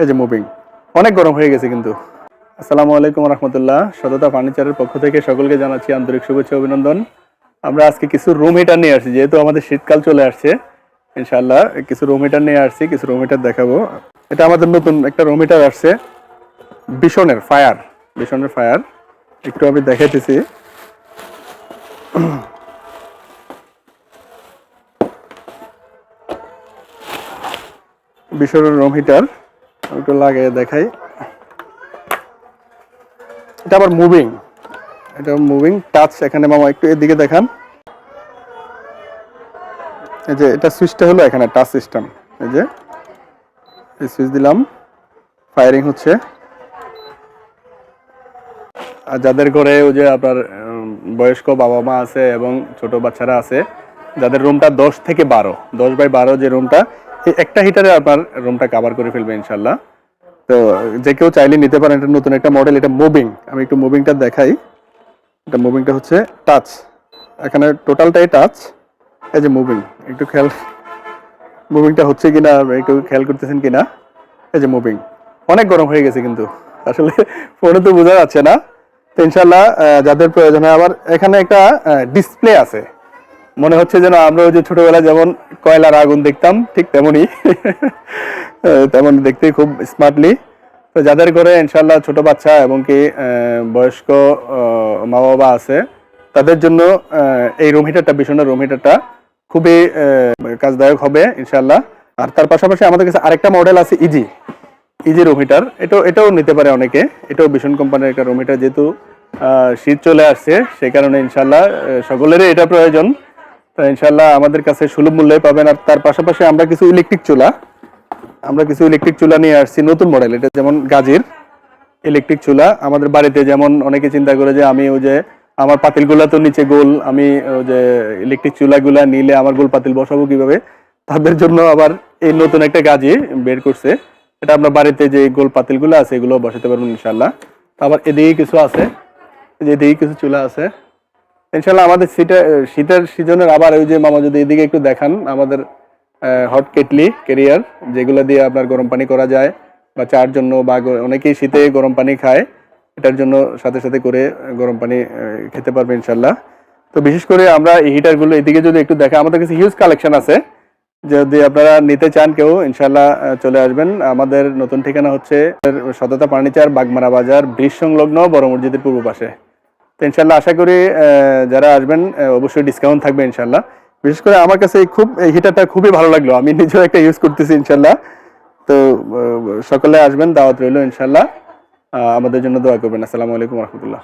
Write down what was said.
এই যে মুভিং, অনেক গরম হয়ে গেছে কিন্তু। আসসালামু আলাইকুম রহমতুল্লাহ। সততা ফার্নিচারের পক্ষ থেকে সকলকে জানাচ্ছি আন্তরিক শুভেচ্ছা অভিনন্দন। আমরা আজকে কিছু রুম হিটার নিয়ে আসছি, যেহেতু আমাদের শীতকাল চলে আসছে। ইনশাআল্লাহ কিছু রুম হিটার নিয়ে আসছি, কিছু রুম হিটার দেখাবো। এটা আমাদের নতুন একটা রুম হিটার আসছে, ভীষণের ফায়ার। একটু আমি দেখাইতেছি। ভীষণের রুম হিটার একটু লাগিয়ে দেখাই। এটা আবার মুভিং, এটা মুভিং টাচ। এখানে মামা একটু এদিকে দেখান। এই যে এটা সুইচটা হলো এখানে টাচ সিস্টেম। এই যে এই সুইচ দিলাম, ফায়ারিং হচ্ছে। আর যাদের ঘরে ওই যে আপনার বয়স্ক বাবা মা আছে এবং ছোট বাচ্চারা আছে, যাদের রুমটা 10 বাই 12 যে রুমটা, এই একটা হিটারে আপনার রুমটা কভার করে ফেলবে ইনশাল্লাহ। তো যে কেউ চাইলে নিতে পারেন। এটা নতুন একটা মডেল, এটা মুভিং। আমি একটু মুভিংটা দেখাই। এটা মুভিংটা হচ্ছে টাচ, এখানে টোটালটাই টাচ। এই যে মুভিং, একটু খেয়াল, মুভিংটা হচ্ছে কিনা একটু খেয়াল করতেছেন কিনা। এই যে মুভিং, অনেক গরম হয়ে গেছে কিন্তু, আসলে ফোনে তো বোঝা যাচ্ছে না। তো ইনশাল্লাহ যাদের প্রয়োজন হয়, আবার এখানে একটা ডিসপ্লে আছে, মনে হচ্ছে যেন আমরা ওই যে ছোটবেলায় যেমন কয়লার আগুন দেখতাম, ঠিক তেমনই তেমন দেখতে, খুব স্মার্টলি। তো যাদের ঘরে ইনশাল্লাহ ছোট বাচ্চা এবং কি বয়স্ক মা বাবা আছে, তাদের জন্য এই রুম হিটারটা, ভীষণের রুম হিটারটা খুবই কাজদায়ক হবে ইনশাল্লাহ। আর তার পাশাপাশি আমাদের কাছে আরেকটা মডেল আছে, ইজি রুম হিটার। এটাও নিতে পারে অনেকে। এটাও ভীষণ কোম্পানির একটা রুম হিটার। যেহেতু শীত চলে আসছে, সেই কারণে ইনশাল্লাহ সকলেরই এটা প্রয়োজন। তো ইনশাল্লাহ আমাদের কাছে সুলভ মূল্যে পাবেন। আর তার পাশাপাশি আমরা কিছু ইলেকট্রিক চুলা নিয়ে আসছি, নতুন মডেল। এটা যেমন গাজীর ইলেকট্রিক চুলা। আমাদের বাড়িতে যেমন অনেকে চিন্তা করে যে আমি ওই যে আমার পাতিলগুলা তো নিচে গোল, আমি ওই যে ইলেকট্রিক চুলাগুলা নিলে আমার গোল পাতিল বসাবো কিভাবে, তাদের জন্য আবার এই নতুন একটা গাজী বের করছে। এটা আমরা বাড়িতে যে গোল পাতিলগুলো আছে এগুলো বসাতে পারবেন ইনশাল্লাহ। আবার এদিকে কিছু আছে, এদিকে কিছু চুলা আছে ইনশাল্লাহ। আমাদের শীতের সিজনের আবার ওই যে মামা যদি এদিকে একটু দেখান, আমাদের হট কেটলি ক্যারিয়ার, যেগুলো দিয়ে আপনার গরম পানি করা যায় বা চার জন্য, বা অনেকেই শীতে গরম পানি খায়, এটার জন্য সাথে সাথে করে গরম পানি খেতে পারবে ইনশাল্লাহ। তো বিশেষ করে আমরা এই হিটারগুলো এদিকে যদি একটু দেখা, আমাদের কাছে হিউজ কালেকশন আছে। যদি আপনারা নিতে চান কেউ, ইনশাল্লাহ চলে আসবেন। আমাদের নতুন ঠিকানা হচ্ছে সততা ফার্নিচার, বাগমারা বাজার, ব্রিজ সংলগ্ন, বড় মসজিদের পূর্ব পাশে। তো ইনশাল্লাহ আশা করি যারা আসবেন অবশ্যই ডিসকাউন্ট থাকবে ইনশাল্লাহ। বিশেষ করে আমার কাছে এই হিটারটা খুবই ভালো লাগলো, আমি নিজেও একটা ইউজ করতেছি ইনশাল্লাহ। তো সকলে আসবেন, দাওয়াত রইল ইনশাল্লাহ। আমাদের জন্য দোয়া করবেন। আসসালামু আলাইকুম রহমতুল্লাহ।